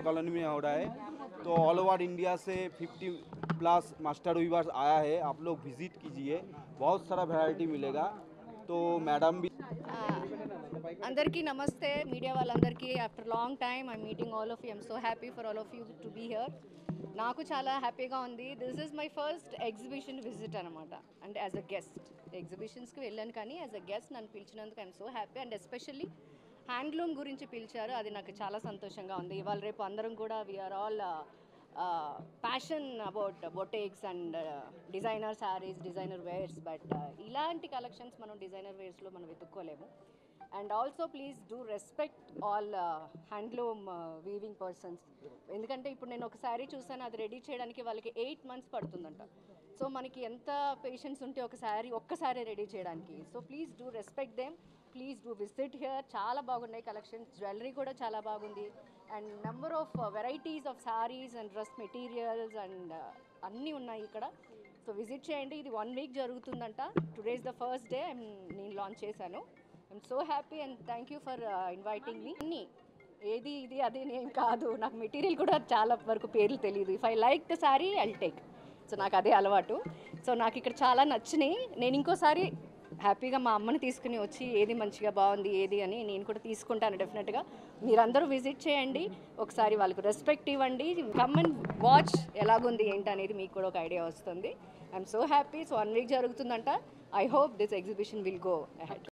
Colony में हो रहा है। तो ऑल ओवर इंडिया से 50+ मास्टर वीवर्स आया है, आप लोग विजिट कीजिए, बहुत सारा वैरायटी मिलेगा। तो मैडम भी అందరికీ నమస్తే మీడియా వాళ్ళందరికీ after long time I meeting all of you I'm so happy for all of you to be here. నాకు చాలా హ్యాపీగా ఉంది. This is my first exhibition visit అనమాట, అంటే యాజ్ అ గెస్ట్. ఎగ్జిబిషన్స్కి వెళ్ళాను కానీ యాజ్ అ గెస్ట్ నన్ను పిలిచినందుకు I'm so happy. And especially handloom గురించి పిలిచారు, అది నాకు చాలా సంతోషంగా ఉంది. ఇవాళ రేపు అందరం కూడా we are all passion about boutiques and designer saris, designer wears, but ఇలాంటి కలెక్షన్స్ మనం డిజైనర్ వేర్స్లో మనం వెతుక్కోలేము. And also please do respect all handloom weaving persons. ఎందుకంటే ఇప్పుడు నేను ఒక శారీ చూసాను, అది రెడీ చేయడానికి వాళ్ళకి 8 months పడుతుందంట. సో మనకి ఎంత పేషెన్స్ ఉంటే ఒక శారీ ఒక్కసారి రెడీ చేయడానికి. So please do respect them, please do visit here. చాలా బాగున్నాయి కలెక్షన్స్, జ్యువెలరీ కూడా చాలా బాగుంది. And number of varieties of saris and dress materials and అన్నీ ఉన్నాయి ఇక్కడ. సో విజిట్ చేయండి. ఇది 1 week జరుగుతుందంట. Today is the first day నేను లాంచ్ చేశాను. I'm so happy and thank you for inviting me. అన్నీ ఏది ఇది అది ఏం కాదు, నాకు మెటీరియల్ కూడా చాలా వరకు పేర్లు తెలియదు. If I like the sari I take. So నాకు అదే అలవాటు. సో నాకు ఇక్కడ చాలా నచ్చినాయి. నేను ఇంకోసారి హ్యాపీగా మా అమ్మని తీసుకుని వచ్చి ఏది మంచిగా బాగుంది ఏది అని నేను కూడా తీసుకుంటాను డెఫినెట్గా. మీరందరూ విజిట్ చేయండి, ఒకసారి వాళ్ళకు రెస్పెక్ట్ ఇవ్వండి. కమ్ అండ్ వాచ్ ఎలాగుంది ఏంటి అనేది మీకు కూడా ఒక ఐడియా వస్తుంది. I'm so happy. So 1 week జరుగుతుందంట. I hope this exhibition will go ahead.